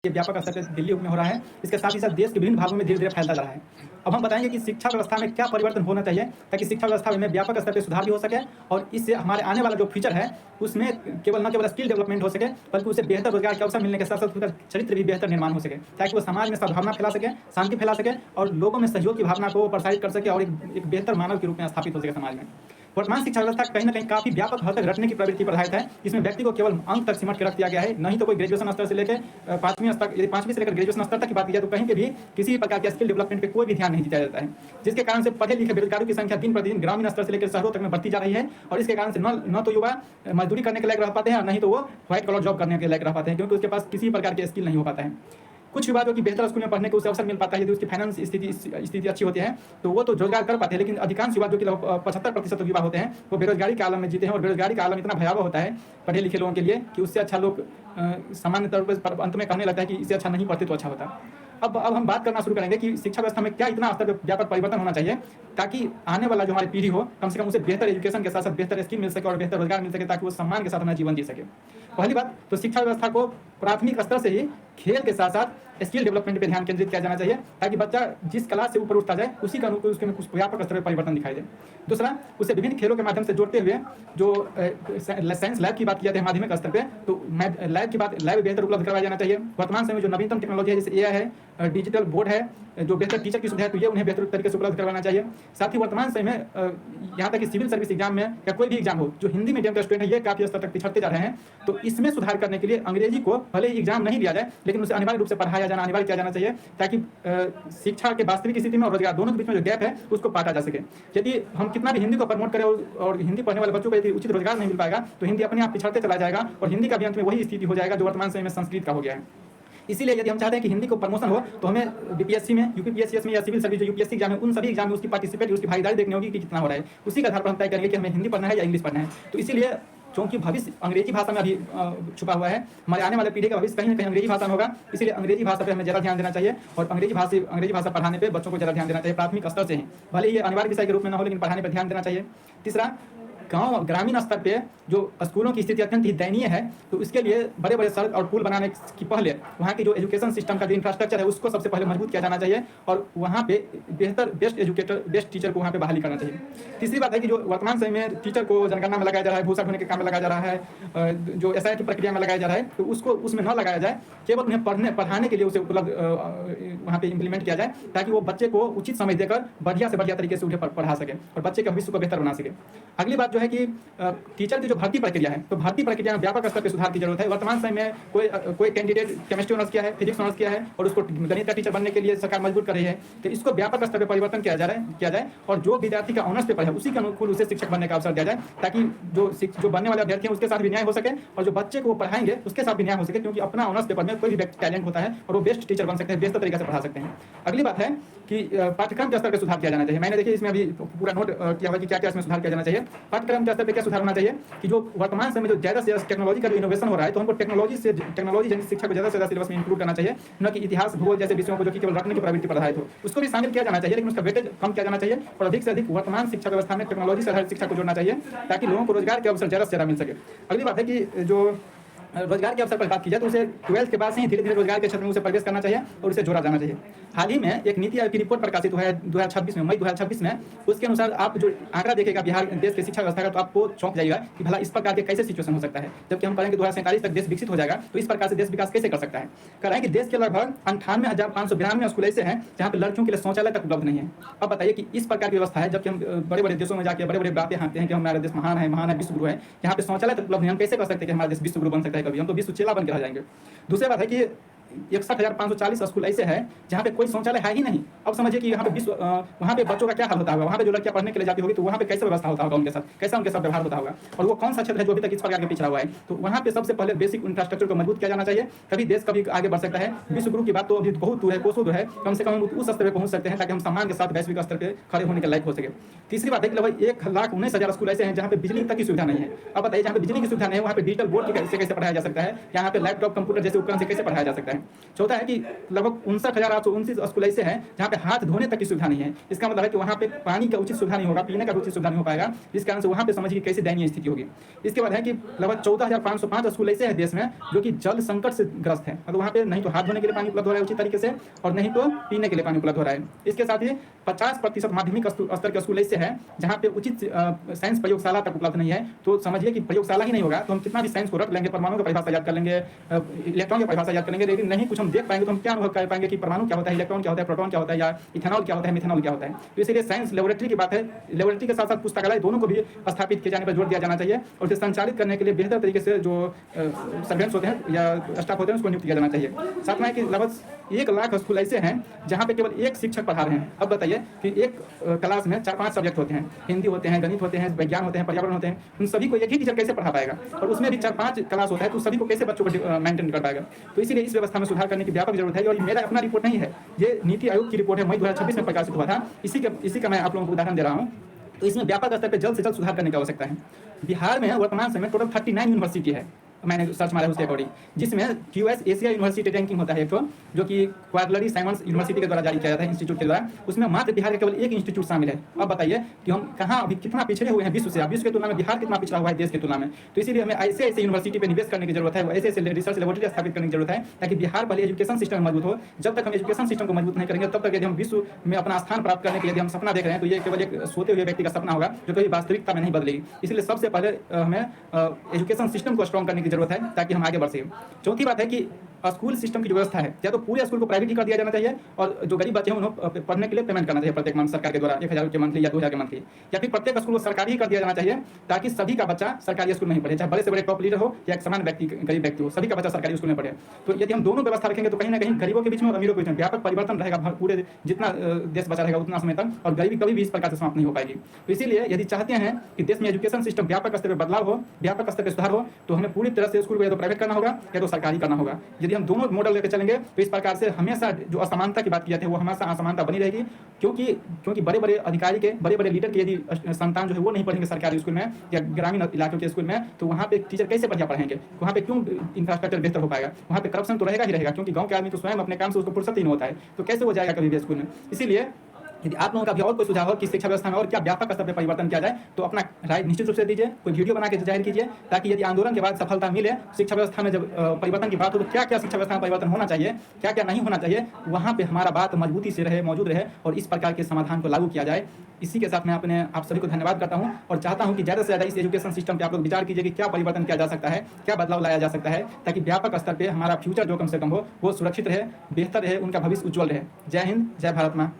ये व्यापक स्तर पे दिल्ली में हो रहा है, इसके साथ ही साथ देश के विभिन्न भागों में धीरे-धीरे फैलता जा रहा है। अब हम बताएँगे कि शिक्षा व्यवस्था में क्या परिवर्तन होना चाहिए, ताकि शिक्षा व्यवस्था में व्यापक स्तर पे सुधार भी हो सके और इससे हमारे आने वाला जो फ्यूचर है, उसमें न केवल स्किल डेवलपमेंट हो सके, बल्कि उसे बेहतर रोज़गार के अवसर मिलने के साथ-साथ उसका चरित्र भी बेहतर निर्माण हो सके, ताकि वो समाज में सद्भावना फैला सके, शांति फैला सके और लोगों में सहयोग की भावना को प्रसारित कर सके और एक बेहतर मानव के रूप में स्थापित हो सके समाज में। वर्तमान शिक्षा व्यवस्था कहीं न कहीं काफ़ी व्यापक हद तक रटने की प्रवृत्ति पर आधारित है। इसमें व्यक्ति को केवल अंक तक सिमट के रख दिया गया है, नहीं तो कोई ग्रेजुएशन स्तर से लेके 5वीं स्तर, यदि 5वीं से लेकर ग्रेजुएशन स्तर तक की बात की जाए तो कहीं पे भी किसी भी प्रकार के स्किल डेवलपमेंट पे कोई भी ध्यान नहीं दिया जाता है। जिसके कारण से पढ़े-लिखे बेरोजगारों की संख्या दिन-प्रतिदिन ग्रामीण स्तर से लेकर शहरों तक में बढ़ती जा रही है और इसके कारण से न तो युवा मजदूरी करने के लायक रह पाते हैं और नहीं तो वो व्हाइट कॉलर जॉब करने के लायक रह पाते हैं, क्योंकि उसके पास किसी प्रकार के स्किल नहीं हो पाता है। कुछ युवा जो कि बेहतर स्कूल में पढ़ने को उसे अवसर मिल पाता है, यदि उसकी फाइनेंस स्थिति अच्छी होती है तो वो तो रोजगार कर पाते हैं, लेकिन अधिकांश युवा जो कि 75% युवा होते हैं वो बेरोजगारी के आलम में जीते हैं और बेरोजगारी का आलम इतना भयावह होता है पढ़े लिखे लोगों के लिए कि उससे अच्छा लोग सामान्य तौर पर अंत में कहने लगता है कि इससे अच्छा नहीं पढ़ते तो अच्छा होता। अब हम बात करना शुरू करेंगे कि शिक्षा व्यवस्था में क्या इतना स्तर पर व्यापक परिवर्तन होना चाहिए ताकि आने वाला जो हमारी पीढ़ी हो कम से कम उसे बेहतर एजुकेशन के साथ साथ बेहतर स्किल मिल सके और बेहतर रोजगार मिल सके, ताकि वो सम्मान के साथ अपना जीवन जी सके। पहली बात तो शिक्षा व्यवस्था को प्राथमिक स्तर से ही खेल के साथ साथ स्किल डेवलपमेंट पे ध्यान केंद्रित किया जाना चाहिए, ताकि बच्चा जिस क्लास से ऊपर उठता जाए उसी का अनुकूल उसके में कुछ व्यापक स्तर पर परिवर्तन दिखाई दे। दूसरा, उसे विभिन्न खेलों के माध्यम से जोड़ते हुए जो साइंस लैब की बात किया जाए माध्यमिक स्तर पे, तो लैब की बात लैब बेहतर उपलब्ध करवाया जाना चाहिए। वर्तमान समय में जो नवीनतम टेक्नोलॉजी है जैसे एआई है, डिजिटल बोर्ड है, जो बेहतर टीचर की सुविधा है, तो ये उन्हें बेहतर तरीके से उपलब्ध करवाना चाहिए। साथ ही वर्तमान समय में यहाँ तक कि सिविल सर्विस एग्जाम में या कोई भी एग्जाम हो, जो हिंदी मीडियम का स्टूडेंट है ये काफ़ी स्तर तक पिछड़ते जा रहे हैं, तो इसमें सुधार करने के लिए अंग्रेजी को भले ही एग्जाम नहीं लिया जाए लेकिन उसे अनिवार्य रूप से पढ़ाया जाना अनिवार्य किया जाना चाहिए, ताकि शिक्षा के वास्तविक स्थिति में और रोजगार दोनों के बीच में जो गैप है उसको पाटा जा सके। यदि हम कितना भी हिंदी को प्रमोट करें और हिंदी पढ़ने वाले बच्चों को यदि उचित रोजगार नहीं मिल पाएगा तो हिंदी अपने आप पिछड़ते चला जाएगा और हिंदी का भी अंत में वही स्थिति हो जाएगा जो वर्तमान समय में संस्कृत का हो गया है। इसीलिए यदि हम चाहते हैं कि हिंदी को प्रमोशन हो तो हमें बीपीएससी में, यूपीपीएससी में या सिविल सर्विस जो यूपीएससी एग्जाम है उन सभी एग्जाम में उसकी पार्टिसिपेट उसकी भागीदारी देखनी होगी कि कितना हो रहा है। उसी के आधार पर हम तय करेंगे कि हमें हिंदी पढ़ना है या इंग्लिश पढ़ना है। तो इसीलिए क्योंकि भविष्य अंग्रेजी भाषा में अभी छुपा हुआ है, हमारे आने वाले पीढ़ी का भविष्य कहीं न कहीं अंग्रेजी भाषा में होगा, इसलिए अंग्रेजी भाषा पे हमें ज़्यादा ध्यान देना चाहिए और अंग्रेजी भाषा पढ़ाने पे बच्चों को ज़्यादा ध्यान देना चाहिए प्राथमिक स्तर से ही, भले ही ये अनिवार्य विषय के रूप में न हो लेकिन पढ़ाने पर ध्यान देना चाहिए। तीसरा, ग्रामीण स्तर पे जो स्कूलों की स्थिति अत्यंत ही दयनीय है, तो इसके लिए बड़े बड़े सड़क और पुल बनाने की पहले वहाँ की जो एजुकेशन सिस्टम का जो इंफ्रास्ट्रक्चर है उसको सबसे पहले मजबूत किया जाना चाहिए और वहाँ पे बेस्ट टीचर को वहाँ पे बहाली करना चाहिए। तीसरी बात है कि जो वर्तमान समय में टीचर को जनगणना में लगाया जा रहा है, भूसा ढूंढने के काम में लगाया जा रहा है, जो एसआई की प्रक्रिया में लगाया जा रहा है, तो उसको उसमें न लगाया जाए, केवल उन्हें पढ़ाने के लिए उसे उपलब्ध वहाँ पे इम्प्लीमेंट किया जाए, ताकि वो बच्चे को उचित समय देकर बढ़िया से बढ़िया तरीके से उन्हें पढ़ा सके और बच्चे के भविष्य को बेहतर बना सके। अगली बात जो है कि टीचर की जो भर्ती प्रक्रिया है, तो भर्ती प्रक्रिया में व्यापक स्तर पर सुधार की जरूरत है। वर्तमान समय में कोई कैंडिडेट केमिस्ट्री ऑनर्स किया है, फिजिक्स ऑनर्स किया है और उसको गणित का टीचर बनने के लिए सरकार मजबूर कर रही है, तो इसको व्यापक स्तर पर परिवर्तन किया जाए और जो विद्यार्थी का ऑनर्स पेपर है उसी के अनुकूल उसे शिक्षक बनने का अवसर दिया जाए, ताकि जो बनने वाले अभ्यर्थी हैं उसके साथ भी न्याय हो सके और जो बच्चे को वो पढ़ाएंगे उसके साथ भी न्याय हो सके, क्योंकि अपना ऑनर्स पेपर में कोई भी व्यक्ति टैलेंट होता है और वो बेस्ट टीचर बन सकते हैं, बेहतर तरीके से पढ़ा सकते हैं। अगली बात है कि पाठ्यक्रम के स्तर पर सुधार किया जाना चाहिए। मैंने देखिए इसमें अभी पूरा नोट किया हुआ कि क्या क्या इसमें सुधार किया जाना चाहिए। पाठ्यक्रम के स्तर पर क्या सुधार होना चाहिए कि जो वर्तमान समय में जो ज़्यादा से ज़्यादा टेक्नोलॉजी का जो इनोवेशन हो रहा है, तो हमको टेक्नोलॉजी जैसी शिक्षा को ज़्यादा से ज़्यादा सिलेबस में इंक्लूड करना चाहिए, न कि इतिहास भूगोल जैसे विषयों को जो कि केवल रटने की प्रवृत्ति पर आधारित हो, उसको भी शामिल किया जाना चाहिए, लेकिन उसका वेटेज कम किया जाना चाहिए और अधिक से अधिक वर्तमान शिक्षा व्यवस्था में टेक्नोलॉजी से आधारित शिक्षा को जोड़ना चाहिए, ताकि लोगों को रोजगार के अवसर ज़्यादा से ज़्यादा मिल सके। अगली बात है कि जो रोजगार के अवसर पर बात की जाए तो उसे 12th के बाद से ही धीरे धीरे रोजगार के क्षेत्र में उसे प्रवेश करना चाहिए और उसे जोड़ा जाना चाहिए। हाल ही में एक नीति आयोग की रिपोर्ट प्रकाशित हुआ है 2026 में, मई 2026 में। उसके अनुसार आप जो आंकड़ा देखेगा बिहार देश के शिक्षा व्यवस्था का, तो आपको चौंक जाएगा कि भला इस प्रकार के कैसे सिचुएशन हो सकता है, जबकि हम करेंगे 2047 तक देश विकसित हो जाएगा, तो इस प्रकार से देश विकास कैसे कर सकता है। कह कि देश के लगभग 98,592 स्कूल ऐसे हैं जहाँ पे लड़कियों के लिए शौचालय तक उपलब्ध नहीं है। अब बताइए कि इस प्रकार की व्यवस्था है, जबकि हम बड़े बड़े देशों में जाकर बड़े बड़े बातें हाथते हैं कि हमारा देश महान है, विश्व गुरु है, यहाँ पे शौचालय तक उपलब्ध नहीं, हम कैसे कर सकते हैं कि हमारा देश विश्व गुरु बन सकता है? कभी हम तो विश्व चेला बन के रह जाएंगे। दूसरी बात है कि 61,540 स्कूल ऐसे हैं जहाँ पे कोई शौचालय है ही नहीं। अब समझिए कि यहाँ पे वहाँ पे बच्चों का क्या हाल होता होगा, वहाँ पे जो लड़कियाँ पढ़ने के लिए जाती होगी तो वहाँ पे कैसे व्यवस्था होता होगा उनके साथ, कैसा उनके साथ व्यवहार होता होगा, और वो कौन सा क्षेत्र है जो अभी तक इस प्रकार के पिछड़ा हुआ है। तो वहाँ पे सबसे पहले बेसिक इंफ्रास्ट्रक्चर को मजबूत किया जाना चाहिए, तभी देश कभी आगे बढ़ सकता है। विश्व गुरु की बात तो अभी बहुत दूर है, कोसों दूर है, कम से कम उस स्तर पर पहुँच सकते हैं ताकि हम सम्मान के साथ वैश्विक स्तर पर खड़े होने के लायक हो सके। तीसरी बात है कि लगभग 1,19,000 स्कूल ऐसे हैं जहाँ पे बिजली तक की सुविधा नहीं है। अब बताइए जहाँ पे बिजली की सुविधा नहीं है वहाँ पे डिजिटल बोर्ड से कैसे पढ़ाया जा सकता है, यहाँ पे लैपटॉप कंप्यूटर जैसे उपकरण से कैसे पढ़ाया जा सकता है। हैं। चौथा है कि लगभग 59,829 स्कूल ऐसे हैं जहाँ पे हाथ धोने तक की सुविधा नहीं है। इसका मतलब है कि वहाँ पे पानी का उचित सुविधा नहीं होगा, पीने का भी उचित सुविधा नहीं हो पाएगा, जिस कारण से वहाँ पे समझिए कैसे दयनीय स्थिति होगी। इसके बाद है कि लगभग 14,505 स्कूल ऐसे हैं देश में जो कि जल संकट से ग्रस्त हैं, मतलब वहाँ पे नहीं तो हाथ धोने के लिए पानी उपलब्ध हो रहा है उचित तरीके से, और नहीं तो पीने के लिए पानी उपलब्ध हो रहा है। इसके साथ ही 50% माध्यमिक स्तर के स्कूल ऐसे हैं जहाँ पे उचित साइंस प्रयोगशाला तक उपलब्ध नहीं है। तो समझिए कि प्रयोगशाला ही नहीं होगा तो हम कितना भी साइंस को रख लेंगे, परमाणु की परिभाषा याद कर लेंगे, इलेक्ट्रॉन की परिभाषा याद करेंगे, लेकिन नहीं कुछ हम देख पाएंगे तो हम क्या अनुभव कर पाएंगे कि परमाणु क्या होता है, इलेक्ट्रॉन क्या होता है, प्रोटॉन क्या होता है, या इथेनॉल क्या होता है, मिथेनॉल क्या होता है। तो इसीलिए साइंस लेबोरेटरी की बात है, लेबोरेटरी के साथ साथ पुस्तकालय दोनों को भी स्थापित किए जाने पर जोर दिया जाना चाहिए, और इसे संचालित करने के लिए बेहतर तरीके से जो सर्वेंट्स होते हैं या स्टाफ होते हैं उसको नियुक्त किया जाना चाहिए। साथ में कि लगभग 1 लाख स्कूल ऐसे हैं जहाँ पे केवल एक शिक्षक पढ़ा रहे हैं। अब बताइए कि एक क्लास में 4-5 सब्जेक्ट होते हैं, हिंदी होते हैं, गणित होते हैं, विज्ञान होते हैं, पर्यावरण होते हैं, उन सभी को एक ही टीचर कैसे पढ़ा पाएगा, और उसमें भी 4-5 क्लास होता है तो सभी को कैसे बच्चों को मेंटेन कर पाएगा। तो इसीलिए इस व्यवस्था में सुधार करने की व्यापक जरूरत है। और मेरा अपना रिपोर्ट नहीं है, ये नीति आयोग की रिपोर्ट है, मई 2026 में प्रकाशित हुआ था। इसी का मैं आप लोगों को उदाहरण दे रहा हूँ। तो इसमें व्यापक स्तर पर जल्द से जल्द सुधार करने की आवश्यकता है। बिहार में वर्तमान समय में टोटल 39 यूनिवर्सिटी है, मैंने सर्च मारा उसके अकॉर्डिंग, जिसमें QS एशिया यूनिवर्सिटी रैंकिंग होता है एक तो, जो कि क्वार्टरली साइमंस यूनिवर्सिटी के द्वारा जारी किया जाता है, इंस्टीट्यूट के द्वारा। उसमें मात्र बिहार का केवल एक इंस्टीट्यूट शामिल है। अब बताइए कि हम कहाँ अभी कितना पिछड़े हुए हैं विश्व से। विश्व की तुलना में बिहार कितना पिछड़ा हुआ है देश की तुलना में। तो इसीलिए हमें ऐसे यूनिवर्सिटी पर निवेश करने की जरूरत है, ऐसे रिसर्च लेबोरेटरी स्थापित करने की जरूरत है, ताकि बिहार पहले एजुकेशन सिस्टम मजबूत हो। जब तक हम एजुकेशन सिस्टम को मजबूत नहीं करेंगे तब तक यदि हम विश्व में अपना स्थान प्राप्त करने के यदि हम सपना देख रहे हैं तो ये केवल एक सोते हुए व्यक्ति का सपना होगा जो कभी वास्तविकता में नहीं बदलेगी। इसलिए सबसे पहले हमें एजुकेशन सिस्टम को स्ट्रॉन्ग करने की जरूरत है ताकि हम आगे बढ़ सकें। चौथी बात है कि स्कूल सिस्टम की जो व्यवस्था है, या तो पूरे स्कूल को प्राइवेट ही कर दिया जाना चाहिए, और जो गरीब बच्चे हैं उन्हें पढ़ने के लिए पेमेंट करना चाहिए प्रत्येक मंथ सरकार के द्वारा 1,000 रुपये मंथली या 2,000 के मंथली, या फिर प्रत्येक स्कूल को सरकारी ही कर दिया जाना चाहिए ताकि सभी का बच्चा सरकारी स्कूल नहीं पढ़े, चाहे बड़े से बड़े टॉप लीडर हो या एक समान व्यक्ति गरीब व्यक्ति हो, सभी का बच्चा सरकारी स्कूल में पढ़े। तो यदि हम दोनों व्यवस्था रखेंगे तो कहीं ना कहीं गरीबों के बीच में और अमीरों के बीच में व्यापक परिवर्तन रहेगा, पूरे जितना देश बचा रहेगा उतना समय तक, और गरीबी कभी भी इस प्रकार से समाप्त नहीं हो पाएगी। तो इसीलिए यदि चाहते हैं कि देश में एजुकेशन सिस्टम व्यापक स्तर पर बदलाव हो, व्यापक स्तर पर सुधार हो, तो हमें पूरी तरह से स्कूल को या तो प्राइवेट करना होगा या तो सरकारी करना होगा। यदि हम दोनों मॉडल लेकर चलेंगे तो इस प्रकार से हमेशा जो असमानता की बात की जाती है वो हमेशा असमानता बनी रहेगी, क्योंकि बड़े बड़े अधिकारी के, बड़े बड़े लीडर के यदि संतान जो है वो नहीं पढ़ेंगे सरकारी स्कूल में या ग्रामीण इलाकों के स्कूल में, तो वहाँ पे टीचर कैसे बढ़िया पढ़ेंगे, वहाँ पे क्यों इंफ्रास्ट्रक्चर बेहतर हो पाएगा, वहाँ पे करप्शन तो रहेगा ही रहेगा, क्योंकि गाँव के आदमी तो स्वयं अपने काम से उसको फुर्सत ही नहीं होता है, तो कैसे वो जाएगा कभी भी स्कूल में। इसीलिए यदि आप लोगों का भी और कोई सुझाव हो कि शिक्षा व्यवस्था में और क्या व्यापक स्तर पर परिवर्तन किया जाए तो अपना राय निश्चित रूप से दीजिए, कोई वीडियो बना के जाहिर कीजिए, ताकि यदि आंदोलन के बाद सफलता मिले, शिक्षा व्यवस्था में जब परिवर्तन की बात हो तो क्या क्या शिक्षा व्यवस्था में परिवर्तन होना चाहिए, क्या क्या नहीं होना चाहिए, वहाँ पे हमारा बात मजबूती से मौजूद रहे और इस प्रकार के समाधान को लागू किया जाए। इसी के साथ मैं आप सभी को धन्यवाद करता हूँ और चाहता हूँ कि ज़्यादा से ज़्यादा इस एजुकेशन सिस्टम पे आप लोग विचार कीजिए कि क्या परिवर्तन किया जा सकता है, क्या बदलाव लाया जा सकता है, ताकि व्यापक स्तर पे हमारा फ्यूचर जो कम से कम हो वो सुरक्षित रहे, बेहतर रहे, उनका भविष्य उज्जवल रहे। जय हिंद, जय भारत माँ।